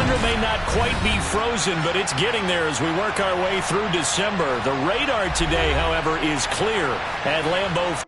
calendar may not quite be frozen, but it's getting there as we work our way through December. The radar today, however, is clear at Lambeau.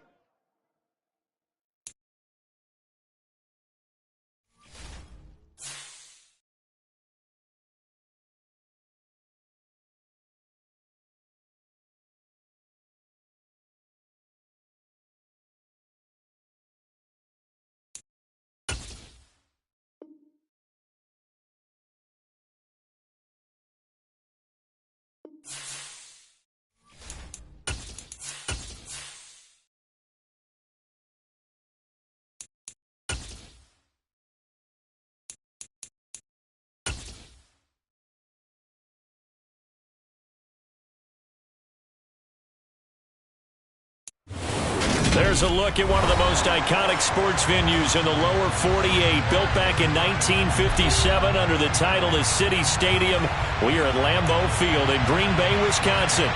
There's a look at one of the most iconic sports venues in the lower 48. Built back in 1957 under the title of City Stadium. We are at Lambeau Field in Green Bay, Wisconsin.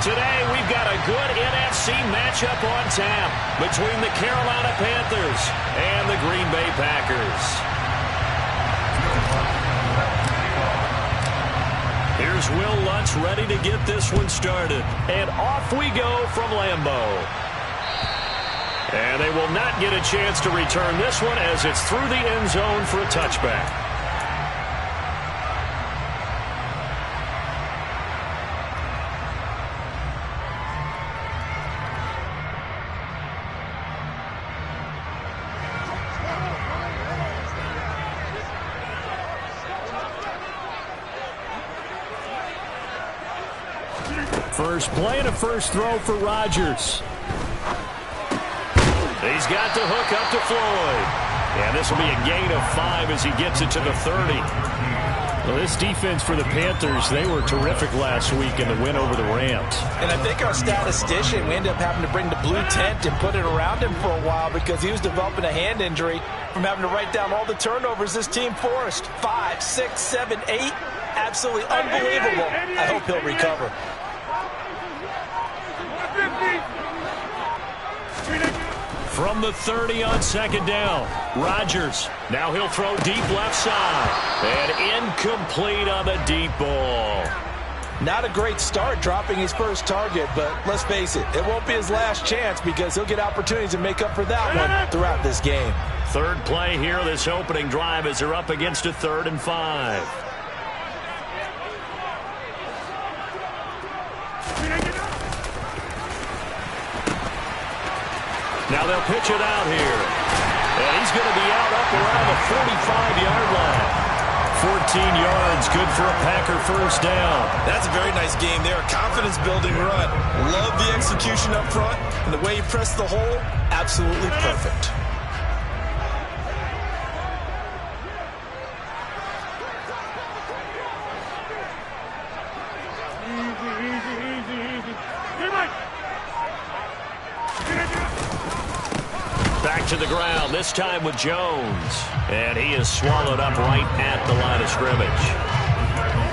Today we've got a good NFC matchup on tap between the Carolina Panthers and the Green Bay Packers. Here's Will Lutz ready to get this one started. And off we go from Lambeau. And they will not get a chance to return this one as it's through the end zone for a touchback. First play and a first throw for Rodgers. He's got the hook up to Floyd. And this will be a gain of 5 as he gets it to the 30. Well, this defense for the Panthers, they were terrific last week in the win over the Rams. And I think our statistician, we ended up having to bring the blue tent and put it around him for a while because he was developing a hand injury from having to write down all the turnovers this team forced. 5, 6, 7, 8. Absolutely unbelievable. I hope he'll recover. From the 30 on second down, Rodgers. Now he'll throw deep left side. And incomplete on the deep ball. Not a great start dropping his first target, but let's face it, it won't be his last chance because he'll get opportunities to make up for that one throughout this game. Third play here, this opening drive as they're up against a 3rd and 5. Now they'll pitch it out here. And he's going to be out up around the 45-yard line. 14 yards, good for a Packer first down. That's a very nice game there. Confidence-building run. Love the execution up front. And the way he pressed the hole, absolutely perfect. Back to the ground, this time with Jones. And he is swallowed up right at the line of scrimmage.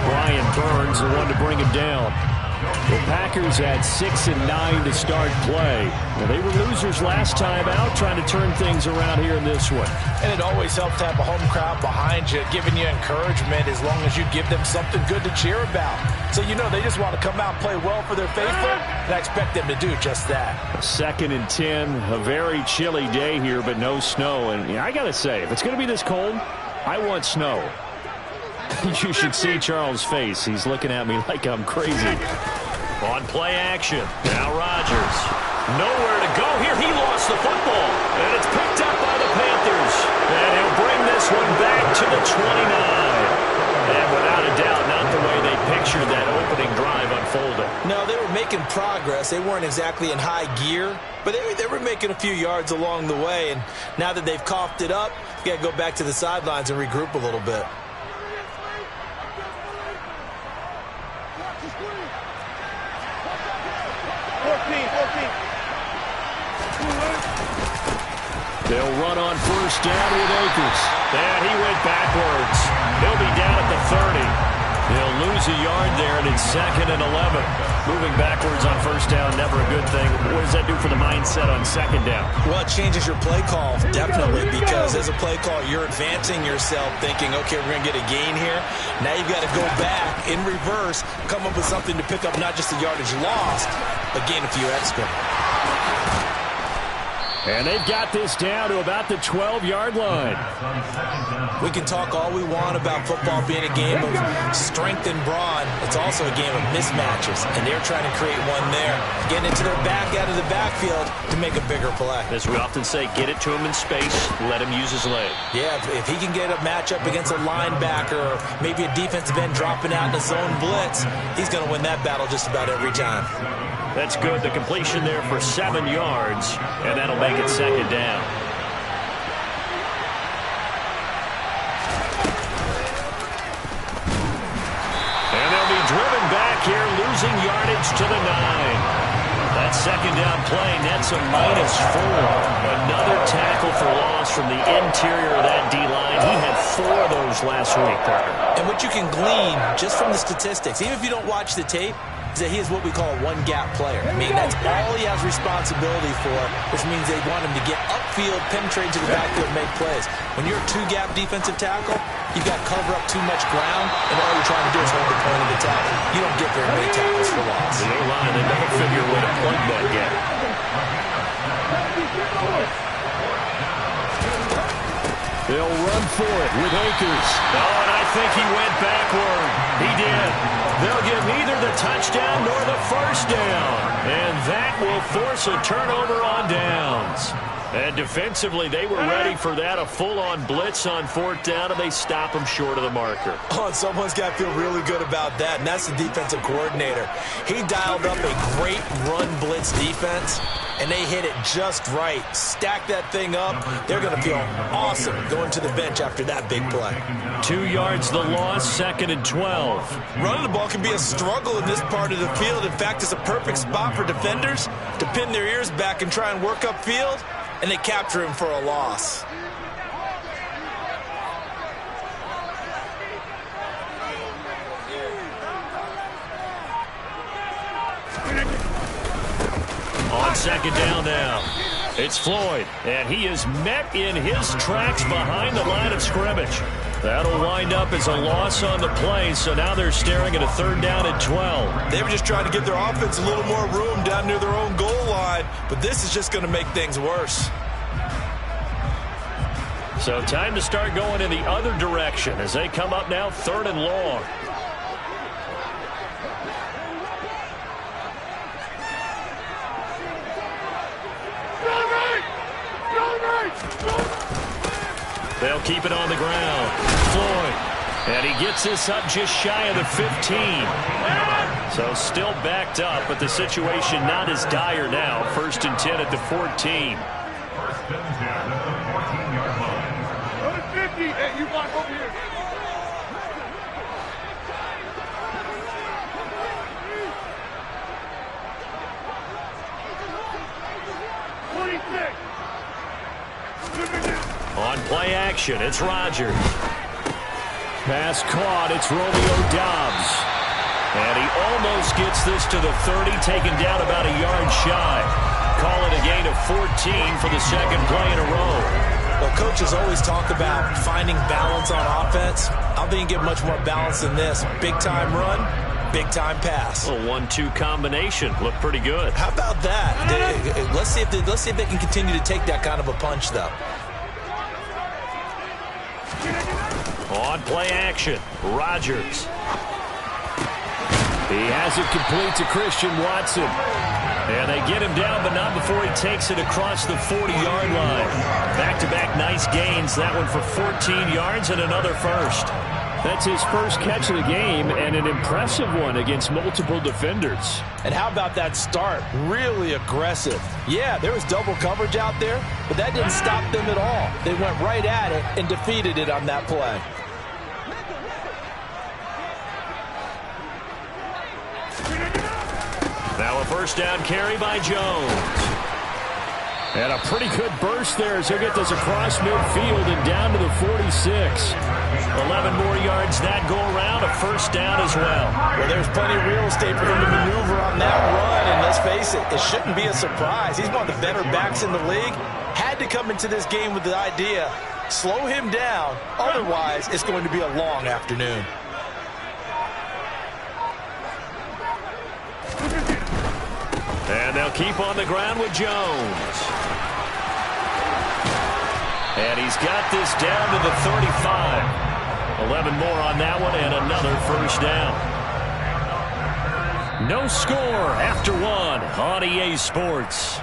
Brian Burns, the one to bring him down. The Packers at 6-9 to start play. Now, they were losers last time out, trying to turn things around here in this one. And it always helps to have a home crowd behind you, giving you encouragement as long as you give them something good to cheer about. So you know they just want to come out and play well for their faithful, and I expect them to do just that. 2nd and 10, a very chilly day here, but no snow. And I got to say, if it's going to be this cold, I want snow. You should see Charles' face. He's looking at me like I'm crazy. On play action. Now Rodgers. Nowhere to go here. He lost the football. And it's picked up by the Panthers. And he'll bring this one back to the 29. And without a doubt, not the way they pictured that opening drive unfolding. No, they were making progress. They weren't exactly in high gear, but they were making a few yards along the way. And now that they've coughed it up, you got to go back to the sidelines and regroup a little bit. They'll run on first down with Akers. And he went backwards. He'll be down at the 30. He'll lose a yard there, and it's 2nd and 11. Moving backwards on first down, never a good thing. What does that do for the mindset on 2nd down? Well, it changes your play call, definitely, because as a play call, you're advancing yourself thinking, okay, we're going to get a gain here. Now you've got to go back in reverse, come up with something to pick up not just the yardage lost, but gain a few extra. And they've got this down to about the 12-yard line. We can talk all we want about football being a game of strength and brawn. It's also a game of mismatches, and they're trying to create one there. Getting it to their back out of the backfield to make a bigger play. As we often say, get it to him in space, let him use his leg. Yeah, if he can get a matchup against a linebacker or maybe a defensive end dropping out in a zone blitz, he's going to win that battle just about every time. That's good. The completion there for 7 yards, and that'll make it 2nd down. And they'll be driven back here, losing yardage to the 9. That 2nd down play nets a -4. Another tackle for loss from the interior of that D-line. He had 4 of those last week, Parker. And what you can glean just from the statistics, even if you don't watch the tape, is that he is what we call a one-gap player. I mean, that's all he has responsibility for, which means they want him to get upfield, penetrate to the backfield, make plays. When you're a 2-gap defensive tackle, you've got to cover up too much ground, and all you're trying to do is hold the point of the tackle. You don't get very many tackles for loss. The O-line, they better figure a way to plug that gap. They'll run for it with Akers. Oh, and I think he went backward. He did. They'll get neither the touchdown nor the first down. And that will force a turnover on downs. And defensively, they were ready for that. A full-on blitz on 4th down, and they stop him short of the marker. Oh, and someone's got to feel really good about that, and that's the defensive coordinator. He dialed up a great run blitz defense, and they hit it just right. Stack that thing up. They're going to feel awesome going to the bench after that big play. 2 yards the loss, 2nd and 12. Running the ball can be a struggle in this part of the field. In fact, it's a perfect spot for defenders to pin their ears back and try and work upfield, and they capture him for a loss. On 2nd down now, it's Floyd, and he is met in his tracks behind the line of scrimmage. That'll wind up as a loss on the play, so now they're staring at a 3rd down and 12. They were just trying to give their offense a little more room down near their own goal line, but this is just going to make things worse. So time to start going in the other direction as they come up now 3rd and long. They'll keep it on the ground. Floyd. And he gets this up just shy of the 15. So still backed up, but the situation not as dire now. 1st and 10 at the 14. Hey, you block over here. On play action, it's Rodgers. Pass caught, it's Romeo Doubs. And he almost gets this to the 30, taken down about a yard shy. Call it a gain of 14 for the 2nd play in a row. Well, coaches always talk about finding balance on offense. I think you get much more balance than this. Big-time run, big-time pass. A 1-2 combination. Looked pretty good. How about that? Let's see if they can continue to take that kind of a punch, though. On play action, Rodgers. He has it complete to Christian Watson. And they get him down, but not before he takes it across the 40-yard line. Back-to-back nice gains. That one for 14 yards and another first. That's his first catch of the game, and an impressive one against multiple defenders. And how about that start? Really aggressive. Yeah, there was double coverage out there, but that didn't stop them at all. They went right at it and defeated it on that play. Now a first down carry by Jones. And a pretty good burst there as he'll get this across midfield and down to the 46. 11 more yards that go around, a first down as well. Well, there's plenty of real estate for him to maneuver on that run, and let's face it, it shouldn't be a surprise. He's one of the better backs in the league. Had to come into this game with the idea, slow him down, otherwise it's going to be a long afternoon. And they'll keep on the ground with Jones. And he's got this down to the 35. 11 more on that one and another first down. No score after one on EA Sports.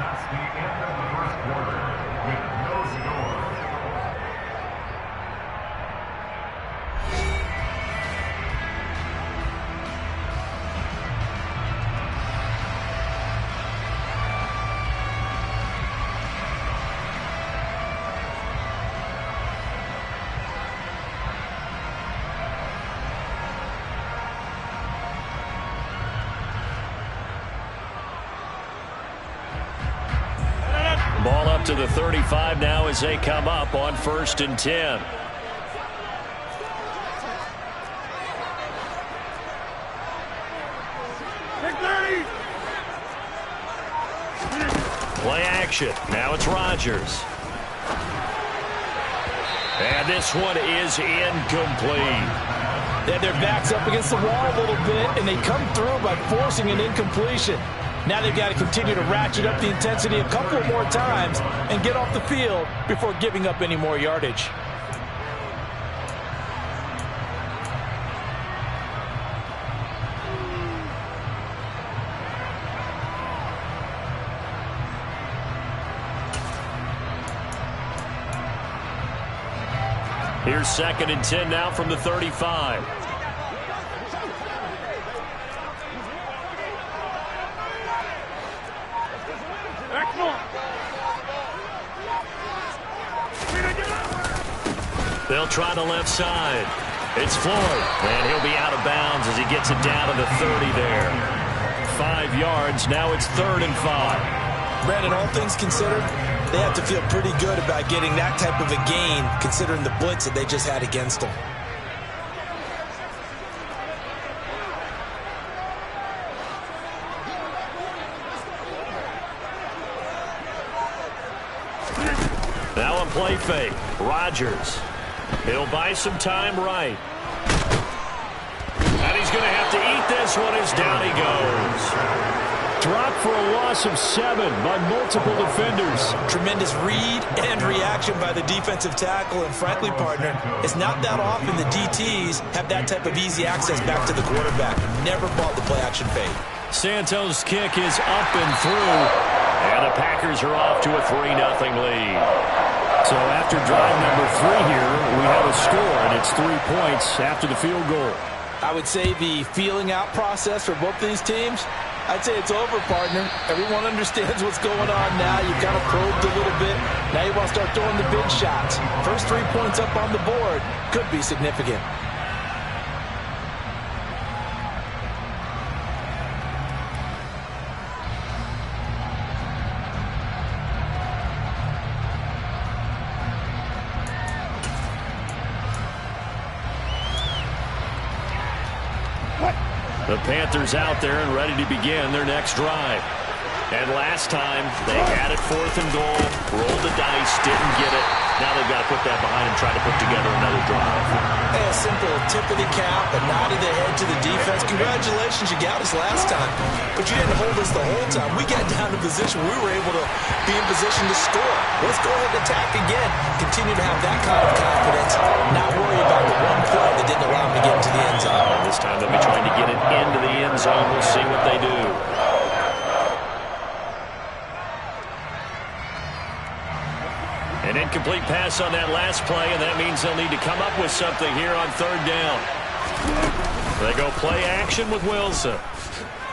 Ball up to the 35 now as they come up on 1st and 10. Play action. Now it's Rodgers. And this one is incomplete. They had their backs up against the wall a little bit, and they come through by forcing an incompletion. Now they've got to continue to ratchet up the intensity a couple more times and get off the field before giving up any more yardage. Here's 2nd and 10 now from the 35. They'll try the left side. It's Floyd, and he'll be out of bounds as he gets it down to the 30 there. 5 yards. Now it's 3rd and 5. Brandon, all things considered, they have to feel pretty good about getting that type of a gain, considering the blitz that they just had against them. Now a play fake. Rodgers. He'll buy some time right. And he's going to have to eat this one as down he goes. Dropped for a loss of 7 by multiple defenders. Tremendous read and reaction by the defensive tackle. And frankly, partner, it's not that often the DTs have that type of easy access back to the quarterback. Never bought the play-action fade. Santos' kick is up and through. And the Packers are off to a 3-0 lead. So after drive number 3 here, we have a score, and it's 3 points after the field goal. I would say the feeling out process for both these teams, I'd say it's over, partner. Everyone understands what's going on now. You've kind of probed a little bit. Now you want to start throwing the big shots. First 3 points up on the board could be significant. The Panthers out there and ready to begin their next drive. And last time, they had it 4th and goal, rolled the dice, didn't get it. Now they've got to put that behind and try to put together another drive. Hey, a simple tip of the cap, a nod of the head to the defense. Congratulations, you got us last time. But you didn't hold us the whole time. We got down to position. We were able to be in position to score. Let's go ahead and attack again. Continue to have that kind of confidence. Not worry about the one play that didn't allow them to get into the end zone. And this time they'll be trying to get it into the end zone. We'll see what they do. An incomplete pass on that last play, and that means they'll need to come up with something here on 3rd down. They go play action with Wilson.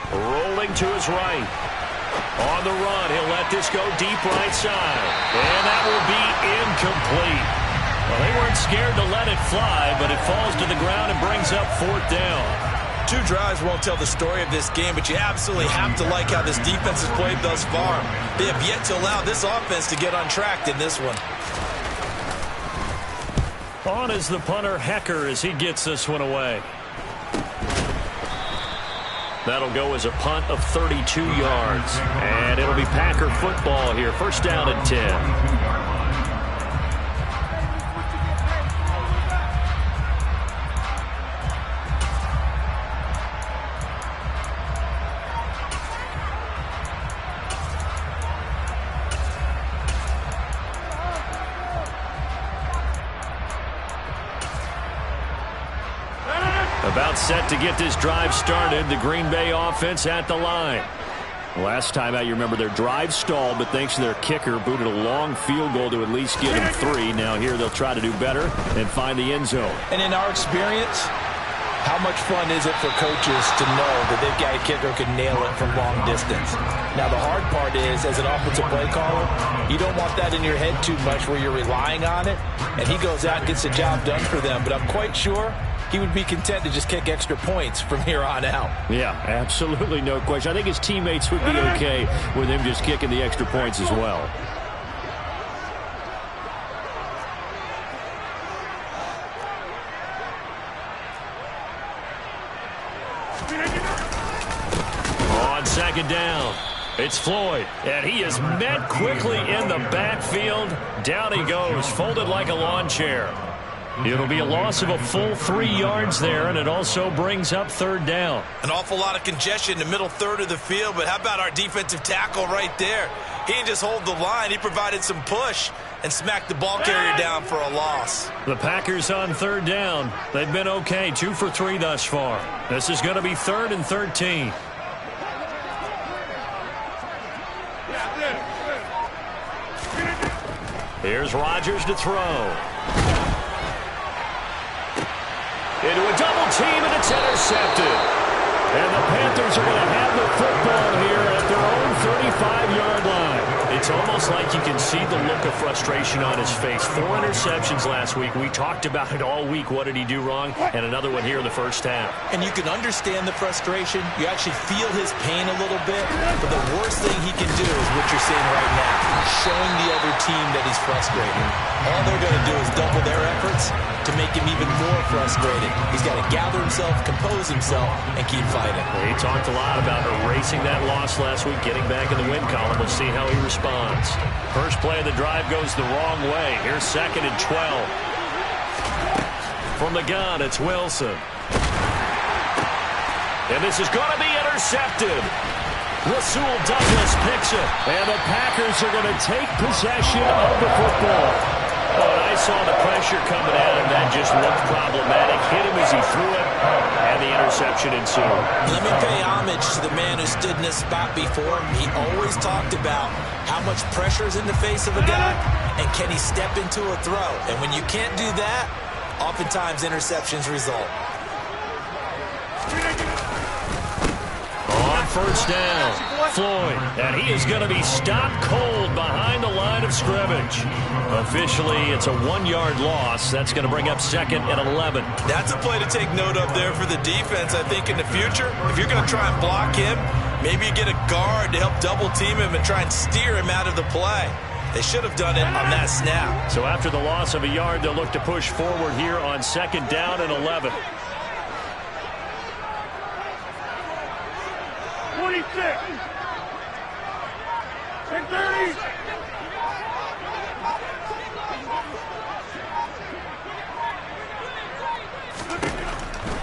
Rolling to his right. On the run, he'll let this go deep right side. And that will be incomplete. Well, they weren't scared to let it fly, but it falls to the ground and brings up 4th down. 2 drives won't tell the story of this game, but you absolutely have to like how this defense has played thus far. They have yet to allow this offense to get untracked in this one. On is the punter, Hecker, as he gets this one away. That'll go as a punt of 32 yards. And it'll be Packer football here. First down and 10. About set to get this drive started. The Green Bay offense at the line. Last time out, you remember their drive stalled, but thanks to their kicker, booted a long field goal to at least get them 3. Now here they'll try to do better and find the end zone. And in our experience, how much fun is it for coaches to know that they've got a kicker who can nail it from long distance? Now the hard part is, as an offensive play caller, you don't want that in your head too much where you're relying on it, and he goes out and gets the job done for them. But I'm quite sure he would be content to just kick extra points from here on out. Yeah, absolutely no question. I think his teammates would be okay with him just kicking the extra points as well. On second down, it's Floyd, and he is met quickly in the backfield. Down he goes, folded like a lawn chair. It'll be a loss of a full 3 yards there, and it also brings up third down. An awful lot of congestion in the middle third of the field, but how about our defensive tackle right there? He didn't just hold the line. He provided some push and smacked the ball carrier down for a loss. The Packers on third down. They've been okay, 2 for 3 thus far. This is going to be 3rd and 13. Here's Rodgers to throw. Into a double team, and it's intercepted. And the Panthers are going to have the football here at their own 35-yard line. It's almost like you can see the look of frustration on his face. 4 interceptions last week. We talked about it all week. What did he do wrong? And another one here in the first half. And you can understand the frustration. You actually feel his pain a little bit. But the worst thing he can do is what you're seeing right now, showing the other team that he's frustrated. All they're going to do is double their efforts to make him even more frustrated. He's got to gather himself, compose himself, and keep fighting. He talked a lot about erasing that loss last week, getting back in the win column. We'll see how he responds. First play of the drive goes the wrong way. Here's 2nd and 12. From the gun, it's Wilson. And this is going to be intercepted. Rasul Douglas picks it. And the Packers are going to take possession of the football. Oh, and I saw the pressure coming at him. That just looked problematic. Hit him as he threw it, and the interception ensued. Let me pay homage to the man who stood in this spot before. He always talked about how much pressure is in the face of a guy, and can he step into a throw. And when you can't do that, oftentimes interceptions result. On first down, Floyd, and he is going to be stopped cold behind the line of scrimmage. Officially, it's a 1-yard loss. That's going to bring up 2nd and 11. That's a play to take note of there for the defense, I think, in the future. If you're going to try and block him, maybe you get a guard to help double-team him and try and steer him out of the play. They should have done it on that snap. So after the loss of a yard, they'll look to push forward here on 2nd down and 11. 26 and 30.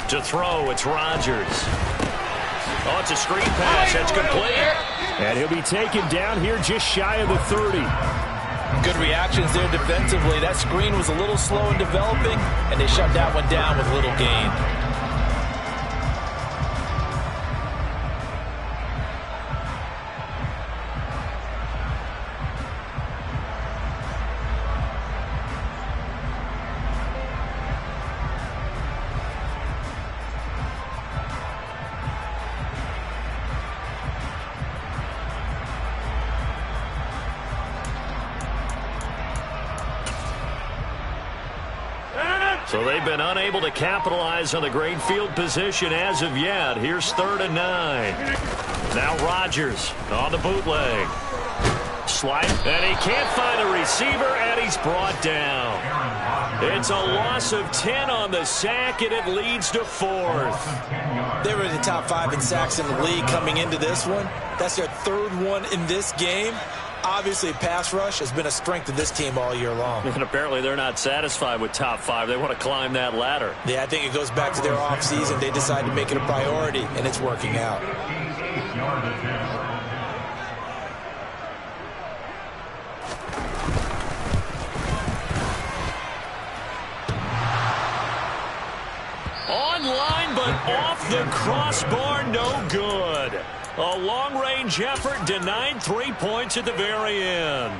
To throw, it's Rodgers. Oh, it's a screen pass. That's complete. And he'll be taken down here just shy of the 30. Good reactions there defensively. That screen was a little slow in developing, and they shut that one down with little gain. So they've been unable to capitalize on the great field position as of yet. Here's 3rd and 9. Now Rodgers on the bootleg. Slide, and he can't find a receiver, and he's brought down. It's a loss of 10 on the sack, and it leads to 4th. They were in the top 5 in sacks in the league coming into this one. That's their 3rd one in this game. Obviously, pass rush has been a strength of this team all year long. And apparently they're not satisfied with top 5. They want to climb that ladder. Yeah, I think it goes back to their offseason. They decided to make it a priority, and it's working out. Online, but off the crossbar, no good. A long-range effort denied 3 points at the very end.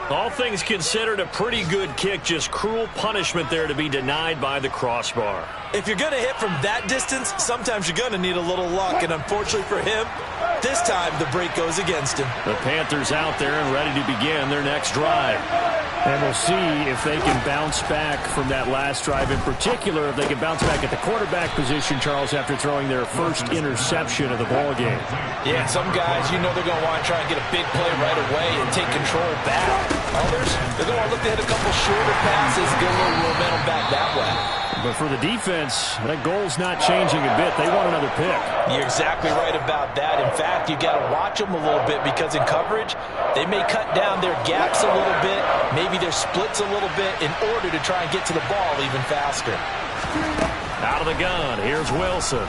All things considered, a pretty good kick, just cruel punishment there to be denied by the crossbar. If you're going to hit from that distance, sometimes you're going to need a little luck, and unfortunately for him, this time the break goes against him. The Panthers out there and ready to begin their next drive. And we'll see if they can bounce back from that last drive. In particular, if they can bounce back at the quarterback position, Charles, after throwing their first interception of the ball game. Yeah, some guys, you know they're going to want to try and get a big play right away and take control back. Others, they're going to want to look to hit a couple shorter passes, get a little momentum back that way. But for the defense, that goal's not changing a bit. They want another pick. You're exactly right about that. In fact, you got to watch them a little bit because in coverage, they may cut down their gaps a little bit, maybe their splits a little bit in order to try and get to the ball even faster. Out of the gun, here's Wilson.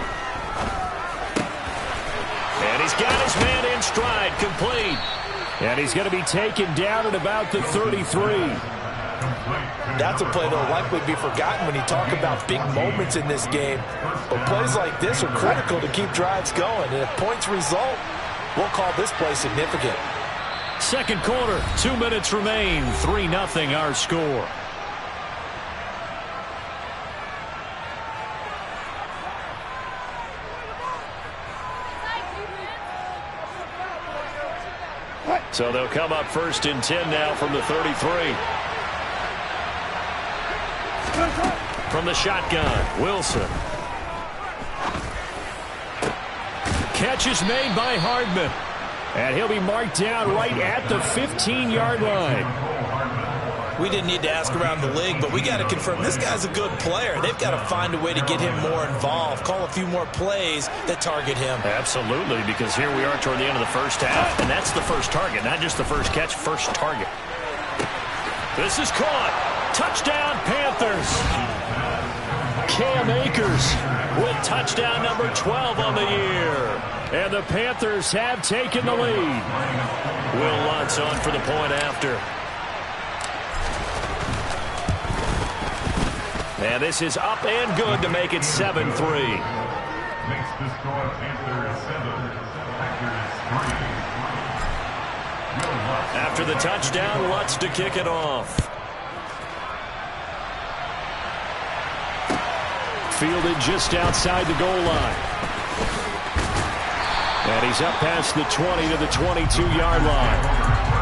And he's got his man in stride, complete. And he's going to be taken down at about the 33. That's a play that will likely be forgotten when you talk about big moments in this game. But plays like this are critical to keep drives going. And if points result, we'll call this play significant. Second quarter, 2 minutes remain. 3-0 our score. So they'll come up 1st and 10 now from the 33. From the shotgun, Wilson. Catch is made by Hardman. And he'll be marked down right at the 15-yard line. We didn't need to ask around the league, but we got to confirm this guy's a good player. They've got to find a way to get him more involved, call a few more plays that target him. Absolutely, because here we are toward the end of the first half, and that's the first target, not just the first catch, first target. This is caught. Touchdown, Panthers. Cam Akers with touchdown number 12 on the year. And the Panthers have taken the lead. Will Lutz on for the point after. And this is up and good to make it 7-3. Makes the score Panthers 7, Packers 3. After the touchdown, Lutz to kick it off. Fielded just outside the goal line. And he's up past the 20 to the 22-yard line.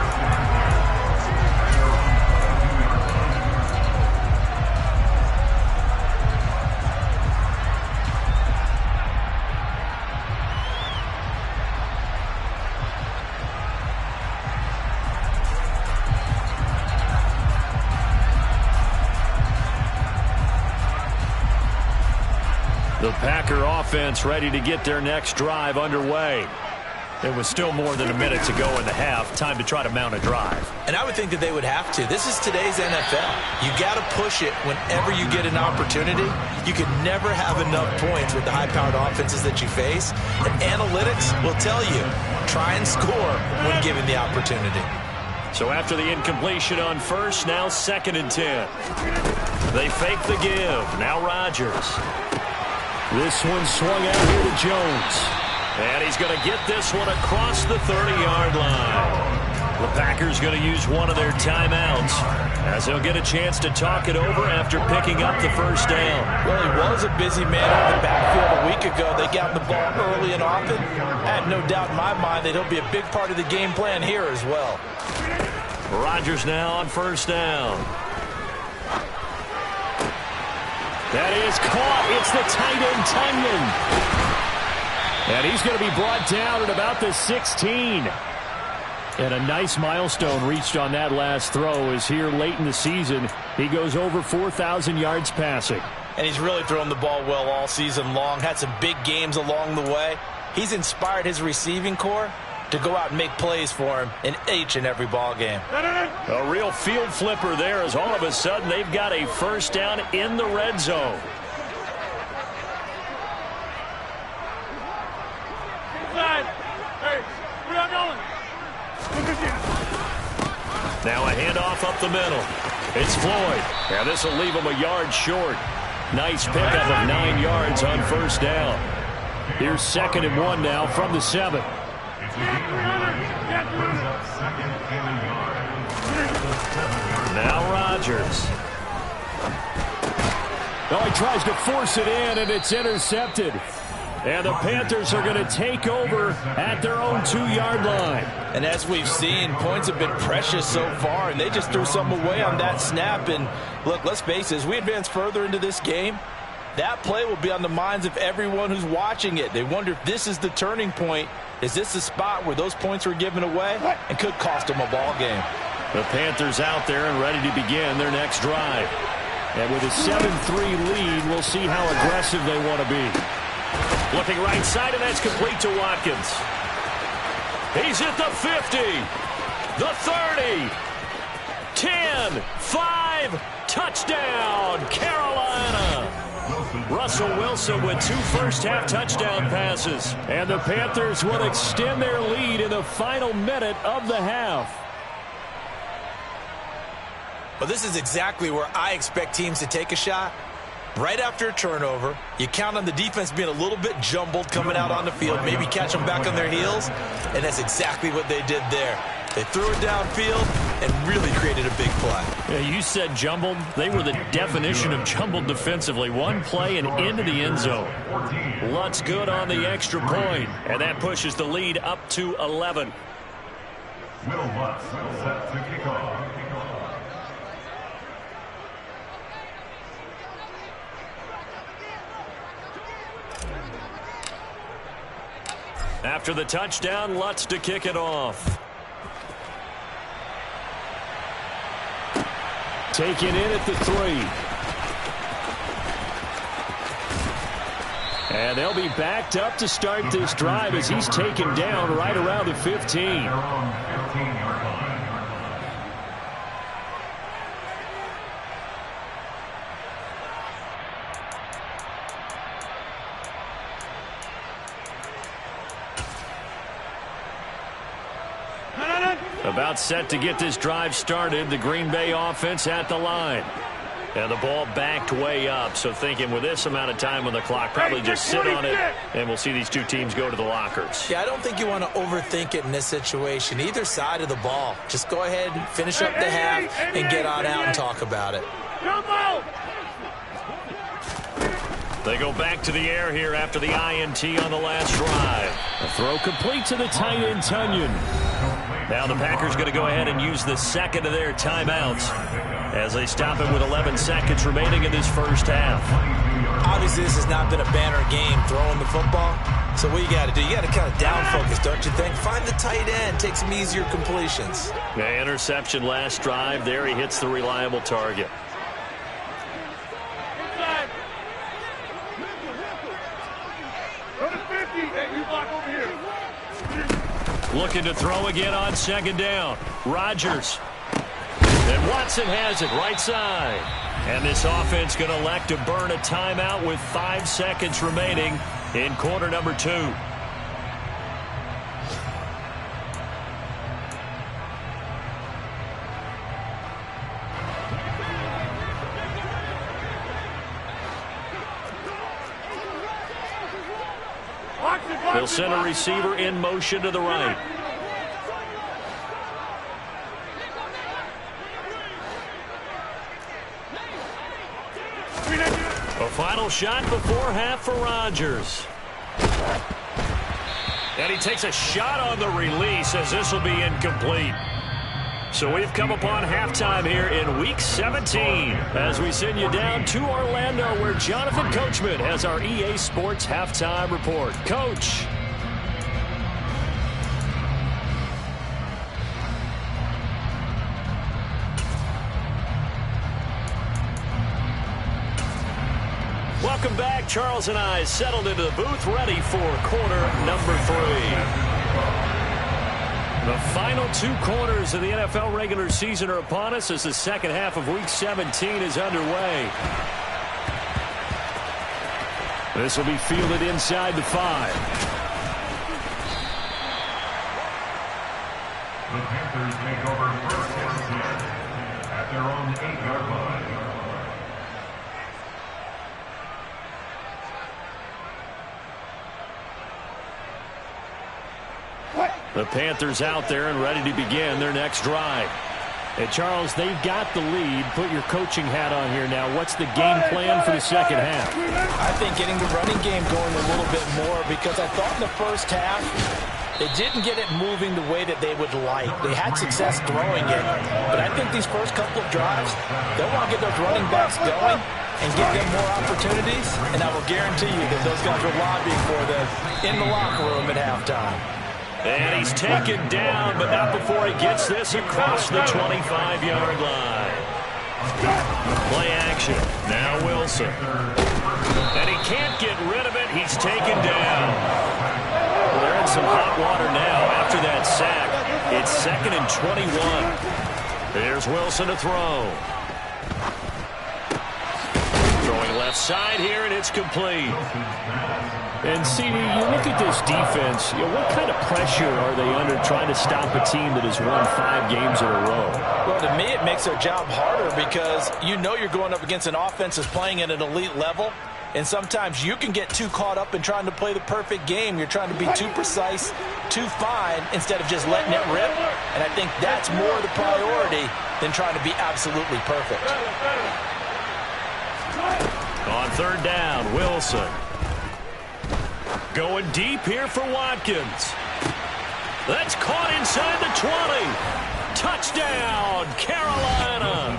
The Packer offense ready to get their next drive underway. There was still more than a minute to go in the half. Time to try to mount a drive. And I would think that they would have to. This is today's NFL. You got to push it whenever you get an opportunity. You can never have enough points with the high-powered offenses that you face. And analytics will tell you, try and score when given the opportunity. So after the incompletion on first, now 2nd and 10. They fake the give. Now Rodgers. This one swung out here to Jones. And he's going to get this one across the 30-yard line. The Packers going to use one of their timeouts as they'll get a chance to talk it over after picking up the first down. Well, he was a busy man out of the backfield a week ago. They got the ball early and often. I have no doubt in my mind that he'll be a big part of the game plan here as well. Rodgers now on first down. That is caught. It's the tight end, Tunyon. And he's going to be brought down at about the 16. And a nice milestone reached on that last throw as here late in the season, he goes over 4,000 yards passing. And he's really thrown the ball well all season long. Had some big games along the way. He's inspired his receiving corps to go out and make plays for him in each and every ball game. A real field flipper there as all of a sudden they've got a first down in the red zone. Now a handoff up the middle. It's Floyd. Now this will leave him a yard short. Nice pickup of 9 yards on first down. Here's 2nd and 1 now from the 7. Now Rodgers. Oh, he tries to force it in, and it's intercepted. And the Panthers are going to take over at their own 2-yard line. And as we've seen, points have been precious so far, and they just threw some away on that snap. And look, let's face it, as we advance further into this game, that play will be on the minds of everyone who's watching it. They wonder if this is the turning point. Is this the spot where those points were given away and could cost them a ball game? The Panthers out there and ready to begin their next drive. And with a 7-3 lead, we'll see how aggressive they want to be. Looking right side, and that's complete to Watkins. He's at the 50, the 30, 10, 5, touchdown, Carolina. Russell Wilson with 2 first-half touchdown passes. And the Panthers will extend their lead in the final minute of the half. Well, this is exactly where I expect teams to take a shot. Right after a turnover, you count on the defense being a little bit jumbled coming out on the field, maybe catch them back on their heels, and that's exactly what they did there. They threw it downfield and really created a big play. Yeah, you said jumbled. They were the definition of jumbled defensively. One play and into the end zone. Lutz good on the extra point, and that pushes the lead up to 11. Will Lutz set to kick off. After the touchdown, Lutz to kick it off. Taken in at the 3. And they'll be backed up to start this drive as he's taken down right around the 15. About set to get this drive started. The Green Bay offense at the line. And the ball backed way up. So thinking with this amount of time on the clock, probably just sit on it, and we'll see these two teams go to the lockers. Yeah, I don't think you want to overthink it in this situation. Either side of the ball. Just go ahead and finish up the half and get on out and talk about it. They go back to the air here after the INT on the last drive. A throw complete to the tight end, Tunyon. Now the Packers going to go ahead and use the second of their timeouts as they stop it with 11 seconds remaining in this first half. Obviously, this has not been a banner game throwing the football. So what you got to do, you got to kind of down focus, don't you think? Find the tight end, take some easier completions. The interception last drive. There he hits the reliable target. Looking to throw again on second down. Rodgers. And Watson has it right side. And this offense going to elect to burn a timeout with 5 seconds remaining in quarter number 2. They'll send a receiver in motion to the right. A final shot before half for Rodgers. And he takes a shot on the release as this will be incomplete. So we've come upon halftime here in Week 17 as we send you down to Orlando where Jonathan Coachman has our EA Sports Halftime Report. Coach. Welcome back. Charles and I settled into the booth ready for quarter number 3. The final 2 quarters of the NFL regular season are upon us as the second half of Week 17 is underway. This will be fielded inside the 5. The Panthers take over first and 10 at their own 8-yard line. The Panthers out there and ready to begin their next drive. Hey, Charles, they've got the lead. Put your coaching hat on here now. What's the game plan for the second half? I think getting the running game going a little bit more because I thought in the first half they didn't get it moving the way that they would like. They had success throwing it, but I think these first couple of drives, they'll want to get those running backs going and give them more opportunities, and I will guarantee you that those guys are lobbying for them in the locker room at halftime. And he's taken down, but not before he gets this across the 25-yard line. Play action. Now Wilson. And he can't get rid of it. He's taken down. Well, they're in some hot water now after that sack. It's 2nd and 21. There's Wilson to throw. Throwing left side here, and it's complete. And, CD, you look at this defense, what kind of pressure are they under trying to stop a team that has won 5 games in a row? Well, to me, it makes their job harder because you know you're going up against an offense that's playing at an elite level, and sometimes you can get too caught up in trying to play the perfect game. You're trying to be too precise, too fine, instead of just letting it rip, and I think that's more the priority than trying to be absolutely perfect. On 3rd down, Wilson. Going deep here for Watkins. That's caught inside the 20. Touchdown, Carolina.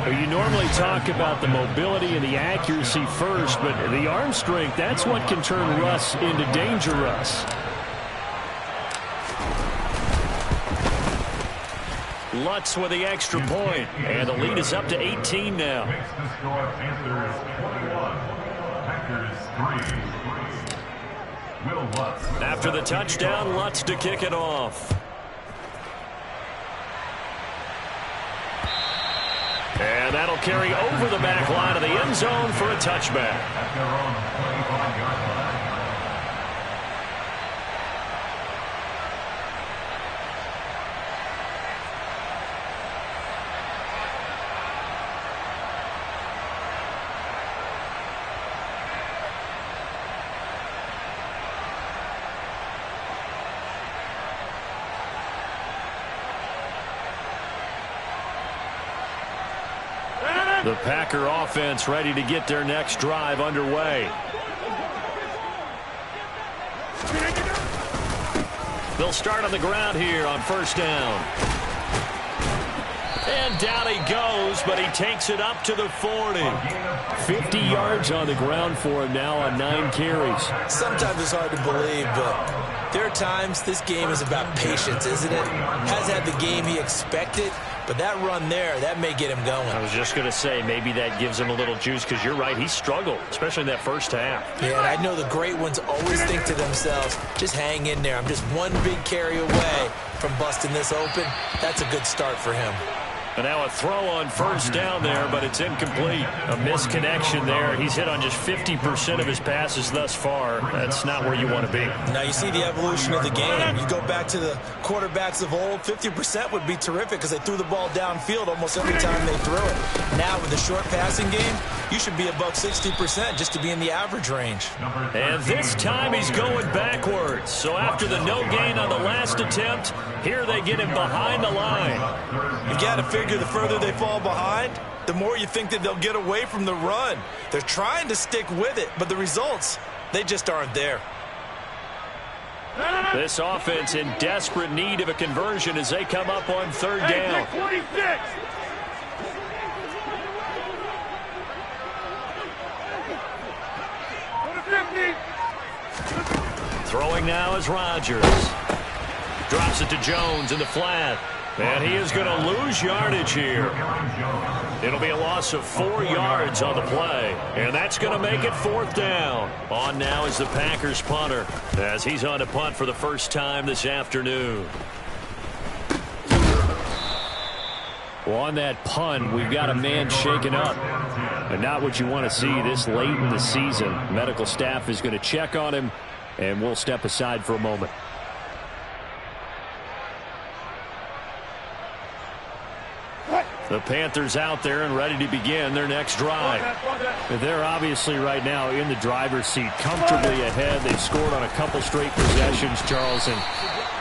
You normally talk about the mobility and the accuracy first, but the arm strength, that's what can turn Russ into danger Russ. Lutz with the extra point, and the lead is up to 18 now. Makes the score Panthers 21, Packers 3. Will Lutz. After the touchdown, Lutz to kick it off. And that'll carry over the back line of the end zone for a touchback. At their own 25-yard line. The Packer offense ready to get their next drive underway. They'll start on the ground here on 1st down. And down he goes, but he takes it up to the 40. 50 yards on the ground for him now on 9 carries. Sometimes it's hard to believe, but there are times this game is about patience, isn't it? Hasn't had the game he expected, but that run there, that may get him going. I was just going to say, maybe that gives him a little juice because you're right, he struggled, especially in that first half. Yeah, and I know the great ones always think to themselves, just hang in there. I'm just one big carry away from busting this open. That's a good start for him. And now a throw on 1st down there, but it's incomplete. A misconnection there. He's hit on just 50% of his passes thus far. That's not where you want to be. Now you see the evolution of the game. You go back to the quarterbacks of old, 50% would be terrific because they threw the ball downfield almost every time they threw it. Now with the short passing game, you should be above 60% just to be in the average range. And this time he's going backwards. So after the no gain on the last attempt, here they get him behind the line. You got to figure the further they fall behind, the more you think that they'll get away from the run. They're trying to stick with it, but the results, they just aren't there. This offense in desperate need of a conversion as they come up on third down. 26. Throwing now is Rodgers. Drops it to Jones in the flat. And he is going to lose yardage here. It'll be a loss of 4 yards on the play. And that's going to make it fourth down. On now is the Packers punter as he's on to punt for the first time this afternoon. Well, on that punt, we've got a man shaken up. And not what you want to see this late in the season. Medical staff is going to check on him, and we'll step aside for a moment. The Panthers out there and ready to begin their next drive. They're obviously right now in the driver's seat, comfortably ahead. They've scored on a couple straight possessions, Charles. And,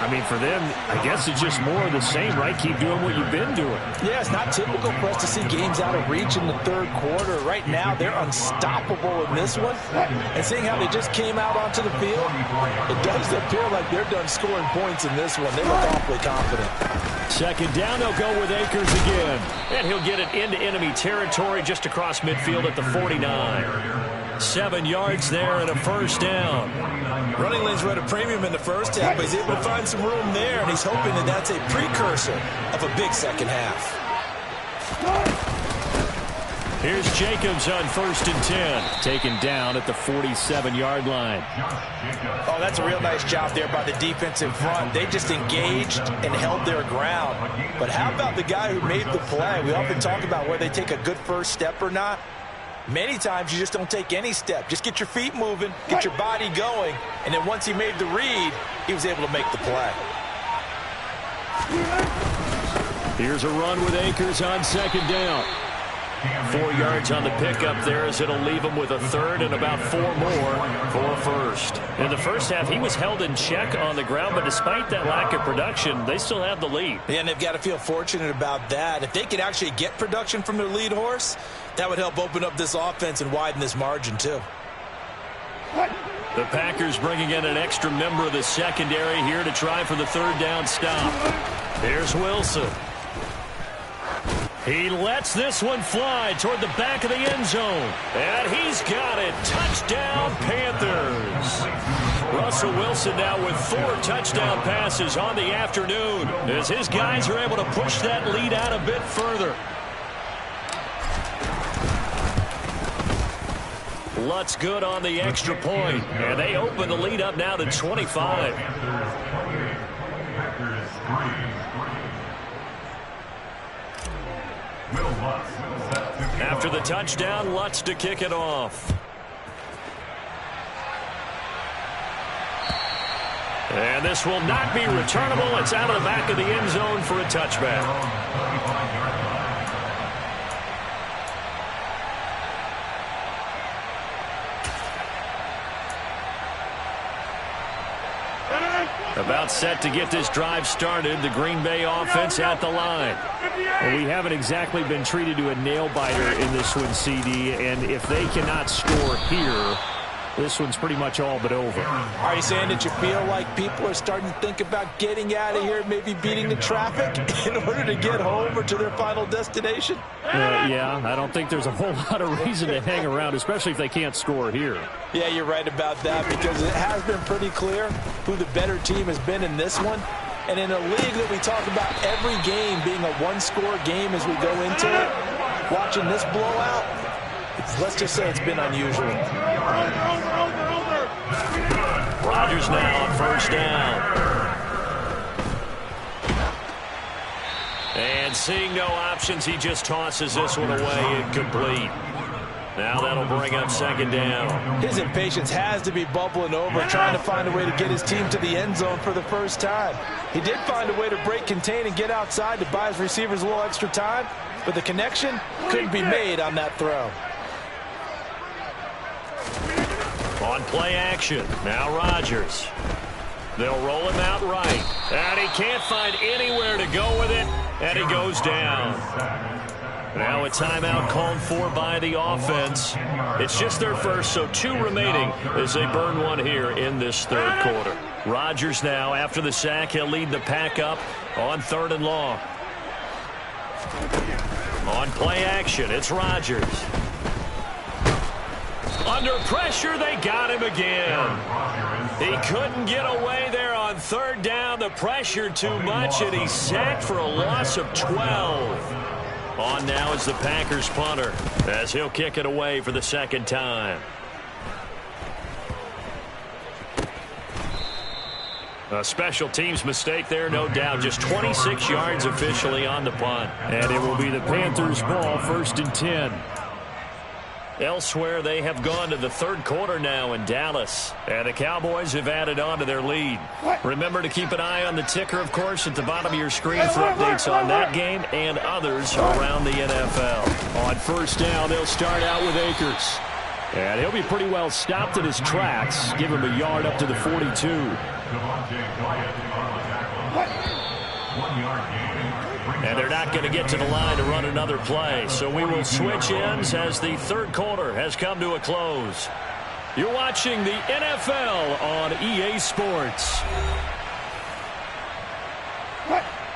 I mean, for them, I guess it's just more of the same, right? Keep doing what you've been doing. Yeah, it's not typical for us to see games out of reach in the third quarter. Right now, they're unstoppable in this one. And seeing how they just came out onto the field, it does appear like they're done scoring points in this one. They look awfully confident. Second down, they'll go with Akers again. And he'll get it into enemy territory just across midfield at the 49. 7 yards there and a first down. Running lanes were at a premium in the first half, but he's able to find some room there, and he's hoping that that's a precursor of a big second half. Here's Jacobs on 1st and 10. Taken down at the 47-yard line. Oh, that's a real nice job there by the defensive front. They just engaged and held their ground. But how about the guy who made the play? We often talk about whether they take a good first step or not. Many times you just don't take any step. Just get your feet moving, get your body going, and then once he made the read, he was able to make the play. Here's a run with Akers on 2nd down. 4 yards on the pickup there as it'll leave him with a third and about 4 more for a first. In the first half, he was held in check on the ground, but despite that lack of production, they still have the lead. Yeah, and they've got to feel fortunate about that. If they could actually get production from their lead horse, that would help open up this offense and widen this margin too. The Packers bringing in an extra member of the secondary here to try for the third down stop. Here's Wilson. He lets this one fly toward the back of the end zone. And he's got it. Touchdown, Panthers. Russell Wilson now with 4 touchdown passes on the afternoon as his guys are able to push that lead out a bit further. Lutz good on the extra point. And they open the lead up now to 25. After the touchdown, Lutz to kick it off. And this will not be returnable. It's out of the back of the end zone for a touchback. About set to get this drive started. The Green Bay offense at the line. Well, we haven't exactly been treated to a nail-biter in this one, CD, and if they cannot score here, this one's pretty much all but over. Are you saying that you feel like people are starting to think about getting out of here, maybe beating the traffic in order to get home or to their final destination? Yeah, I don't think there's a whole lot of reason to hang around, especially if they can't score here. Yeah, you're right about that because it has been pretty clear who the better team has been in this one. And in a league that we talk about every game being a one-score game as we go into it, watching this blowout, let's just say it's been unusual. Rodgers now on 1st down. And seeing no options, he just tosses this one away incomplete. Now that'll bring up 2nd down. His impatience has to be bubbling over, trying to find a way to get his team to the end zone for the first time. He did find a way to break, contain, and get outside to buy his receivers a little extra time, but the connection couldn't be made on that throw. On play action, now Rodgers. They'll roll him out right. And he can't find anywhere to go with it, and he goes down. Now a timeout called for by the offense. It's just their first, so 2 remaining as they burn one here in this third quarter. Rodgers now, after the sack, he'll lead the pack up on 3rd and long. On play action, it's Rodgers. Under pressure, they got him again. He couldn't get away there on 3rd down. The pressure too much, and he's sacked for a loss of 12. On now is the Packers punter, as he'll kick it away for the 2nd time. A special teams mistake there, no doubt. Just 26 yards officially on the punt. And it will be the Panthers' ball, 1st and 10. Elsewhere, they have gone to the 3rd quarter now in Dallas. And the Cowboys have added on to their lead. Remember to keep an eye on the ticker, of course, at the bottom of your screen for updates on that game and others around the NFL. On 1st down, they'll start out with Akers. And he'll be pretty well stopped in his tracks. Give him a yard up to the 42. 1 yard gain. And they're not going to get to the line to run another play. So we will switch ends as the 3rd quarter has come to a close. You're watching the NFL on EA Sports.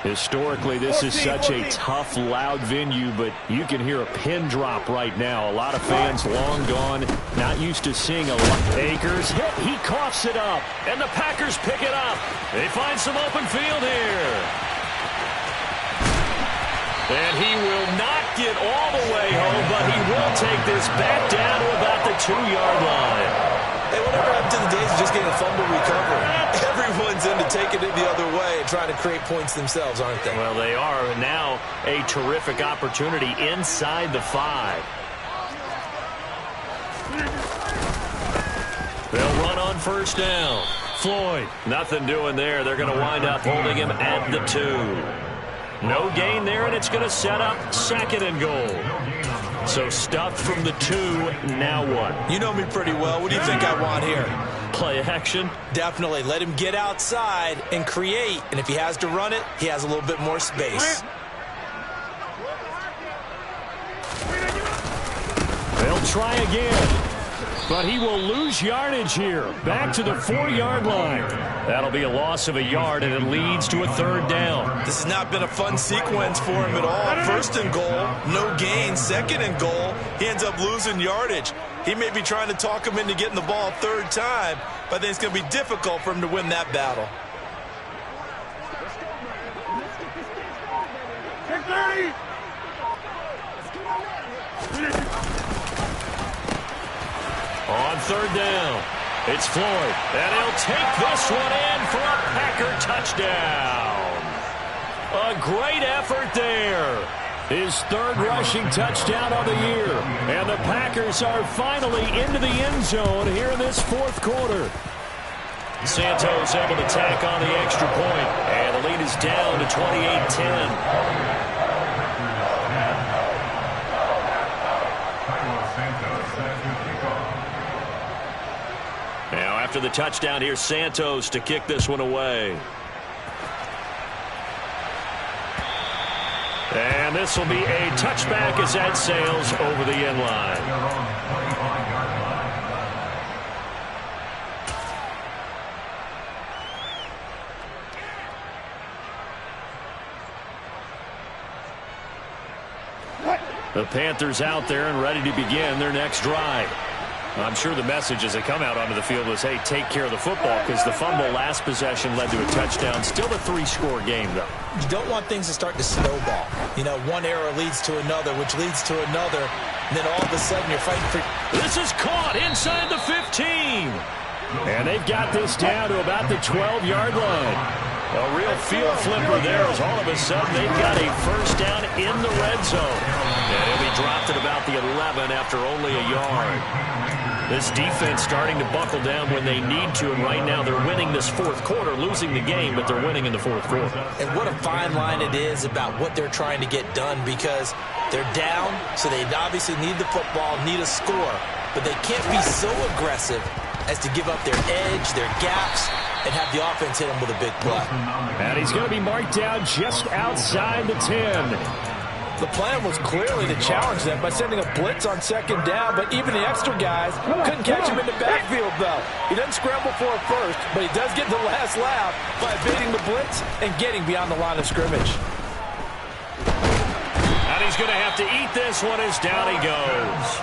Historically, this is such a tough, loud venue, but you can hear a pin drop right now. A lot of fans long gone, not used to seeing a lot. Akers hit, he coughs it up, and the Packers pick it up. They find some open field here. And he will not get all the way home, but he will take this back down to about the 2-yard line. Hey, whatever happened to the days of just getting a fumble recovery? Everyone's into taking it the other way and trying to create points themselves, aren't they? Well, they are. And now a terrific opportunity inside the 5. They'll run on 1st down. Floyd, nothing doing there. They're going to wind up holding him at the 2. No gain there, and it's going to set up 2nd and goal. So stuffed from the 2, now what? You know me pretty well. What do you think I want here? Play action? Definitely. Let him get outside and create. And if he has to run it, he has a little bit more space. They'll try again. But he will lose yardage here. Back to the 4-yard line. That'll be a loss of a yard, and it leads to a 3rd down. This has not been a fun sequence for him at all. 1st and goal, no gain. 2nd and goal, he ends up losing yardage. He may be trying to talk him into getting the ball a 3rd time, but I think it's going to be difficult for him to win that battle. On 3rd down, it's Floyd, and he'll take this one in for a Packer touchdown. A great effort there. His 3rd rushing touchdown of the year. And the Packers are finally into the end zone here in this 4th quarter. Santos able to tack on the extra point, and the lead is down to 28-10. Now, after the touchdown, here's Santos to kick this one away. And this will be a touchback as that sails over the end line. The Panthers out there and ready to begin their next drive. I'm sure the message as they come out onto the field was, hey, take care of the football, because the fumble last possession led to a touchdown. Still a 3-score game, though. You don't want things to start to snowball. You know, one error leads to another, which leads to another, and then all of a sudden you're fighting for... This is caught inside the 15. And they've got this down to about the 12-yard line. A real field flipper there as all of a sudden they've got a 1st down in the red zone. And he'll be dropped at about the 11 after only a yard. This defense starting to buckle down when they need to, and right now they're winning this 4th quarter, losing the game, but they're winning in the 4th quarter. And what a fine line it is about what they're trying to get done, because they're down, so they obviously need the football, need a score, but they can't be so aggressive as to give up their edge, their gaps, and have the offense hit them with a big play. And he's going to be marked down just outside the 10. The plan was clearly to challenge them by sending a blitz on second down, but even the extra guys couldn't catch him in the backfield, though. He doesn't scramble for it first, but he does get the last laugh by evading the blitz and getting beyond the line of scrimmage. And he's going to have to eat this one as down he goes.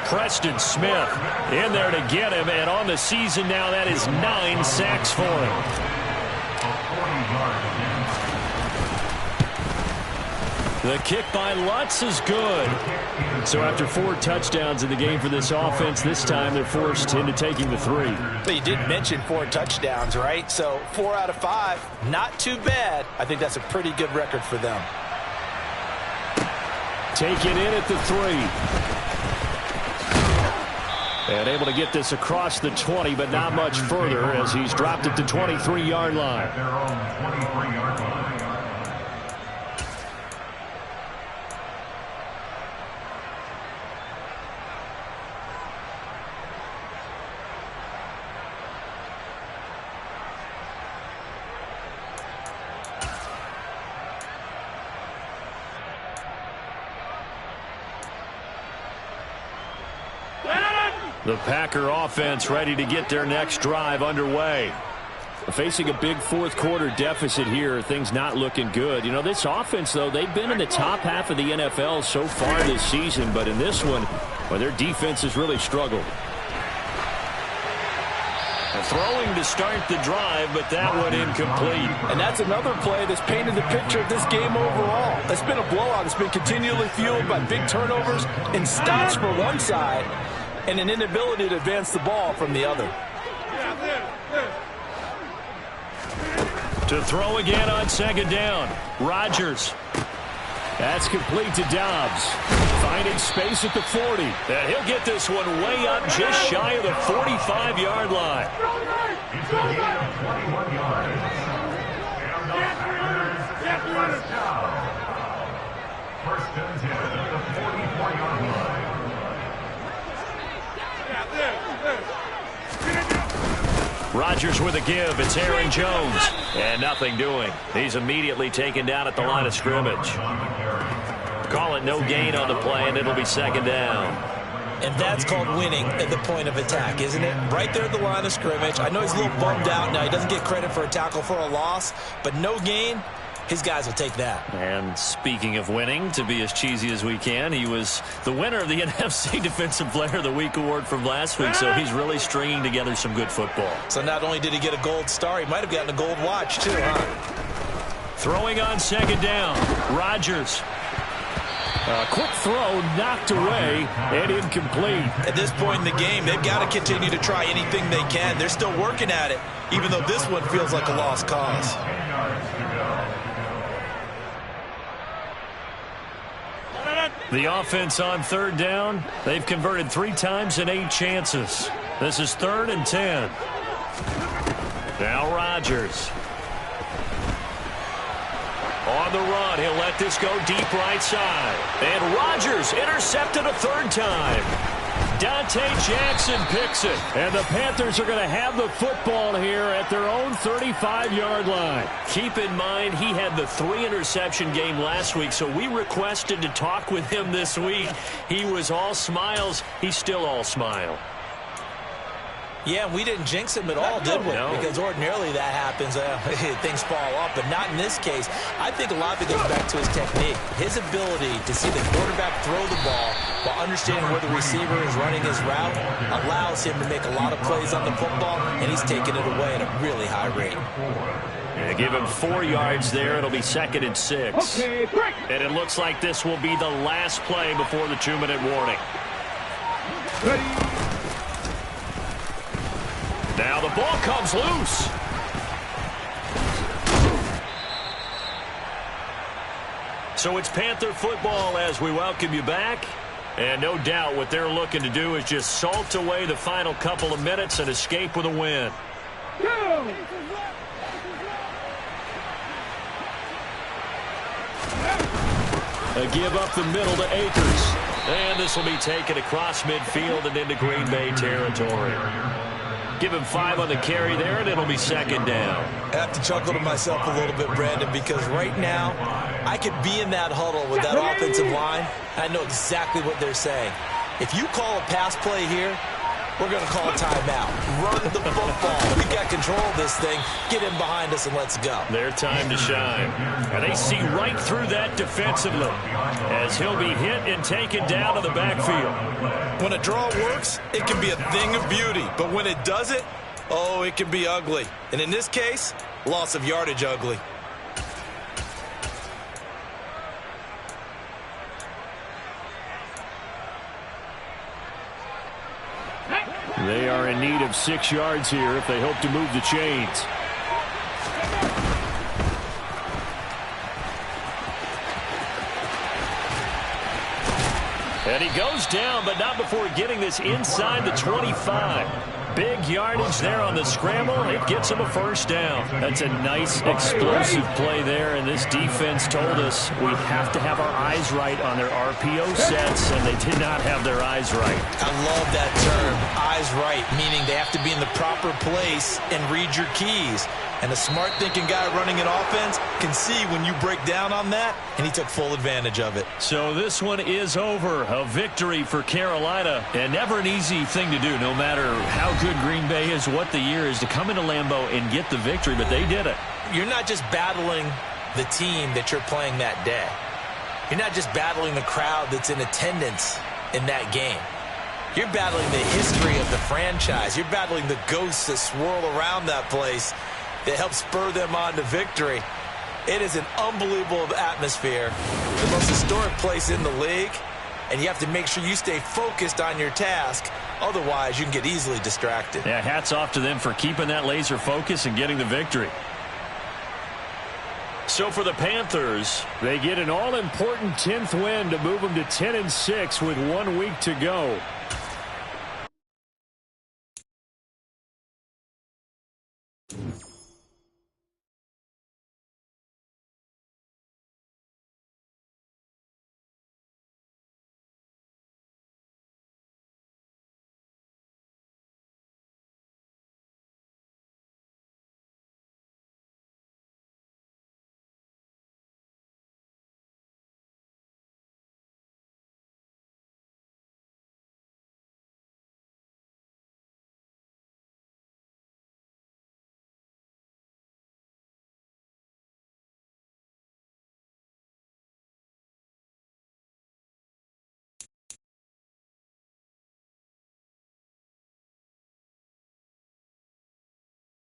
Preston Smith in there to get him, and on the season now, that is 9 sacks for him. The kick by Lutz is good. So after 4 touchdowns in the game for this offense, this time they're forced into taking the 3. But you did mention 4 touchdowns, right? So 4 out of 5, not too bad. I think that's a pretty good record for them. Taken in at the 3. And able to get this across the 20, but not much further as he's dropped at the 23-yard line. Their own 23-yard line. The Packer offense ready to get their next drive underway. Facing a big fourth-quarter deficit here, things not looking good. You know, this offense, though, they've been in the top half of the NFL so far this season, but in this one, well, their defense has really struggled. Throwing to start the drive, but that one incomplete. And that's another play that's painted the picture of this game overall. It's been a blowout. It's been continually fueled by big turnovers and stops for one side and an inability to advance the ball from the other. To throw again on second down. Rodgers. That's complete to Dobbs. Finding space at the 40. And he'll get this one way up just shy of the 45-yard line. It's a gain of 21 yards. And the Packers first down. First and 10 at the 44-yard line. Rodgers with a give. It's Aaron Jones. And nothing doing. He's immediately taken down at the line of scrimmage. Call it no gain on the play, and it'll be second down. And that's called winning at the point of attack, isn't it? Right there at the line of scrimmage. I know he's a little bummed out now. He doesn't get credit for a tackle for a loss, but no gain, his guys will take that. And speaking of winning, to be as cheesy as we can, he was the winner of the NFC Defensive Player of the Week award from last week, so he's really stringing together some good football. So not only did he get a gold star, he might have gotten a gold watch too, huh? Throwing on second down. Rodgers. A quick throw knocked away and incomplete. At this point in the game, they've got to continue to try anything they can. They're still working at it, even though this one feels like a lost cause. The offense on third down, they've converted 3 times in 8 chances. This is 3rd and 10. Now Rodgers. On the run, he'll let this go deep right side. And Rodgers intercepted a 3rd time. Dante Jackson picks it. And the Panthers are going to have the football here at their own 35-yard line. Keep in mind, he had the 3-interception game last week, so we requested to talk with him this week. He was all smiles. He's still all smile. Yeah, we didn't jinx him at all, did we? No. Because ordinarily that happens. Things fall off, but not in this case. I think a lot of it goes back to his technique. His ability to see the quarterback throw the ball while understanding where the receiver is running his route allows him to make a lot of plays on the football, and he's taking it away at a really high rate. Yeah, give him 4 yards there. It'll be 2nd and 6. And it looks like this will be the last play before the 2-minute warning. Now the ball comes loose. So it's Panther football as we welcome you back. And no doubt what they're looking to do is just salt away the final couple of minutes and escape with a win. A give up the middle to Akers. And this will be taken across midfield and into Green Bay territory. Give him 5 on the carry there, and it'll be 2nd down. I have to chuckle to myself a little bit, Brandon, because right now I could be in that huddle with that offensive line. I know exactly what they're saying. If you call a pass play here, we're going to call a timeout. Run the football. We've got control of this thing. Get in behind us and let's go. Their time to shine. And they see right through that defensively as he'll be hit and taken down to the backfield. When a draw works, it can be a thing of beauty. But when it doesn't, oh, it can be ugly. And in this case, loss of yardage ugly. They are in need of 6 yards here if they hope to move the chains. And he goes down, but not before getting this inside the 25. Big yardage there on the scramble. It gets him a first down. That's a nice explosive play there, and this defense told us we have to have our eyes right on their RPO sets, and they did not have their eyes right. I love that term, eyes right, meaning they have to be in the proper place and read your keys. And a smart thinking guy running an offense can see when you break down on that, and he took full advantage of it. So this one is over. A victory for Carolina, and never an easy thing to do, no matter how good Green Bay is, what the year is, to come into Lambeau and get the victory, but they did it. You're not just battling the team that you're playing that day. You're not just battling the crowd that's in attendance in that game. You're battling the history of the franchise. You're battling the ghosts that swirl around that place that help spur them on to victory. It is an unbelievable atmosphere, the most historic place in the league, and you have to make sure you stay focused on your task. Otherwise, you can get easily distracted. Yeah, hats off to them for keeping that laser focus and getting the victory. So for the Panthers, they get an all-important 10th win to move them to 10-6 with 1 week to go.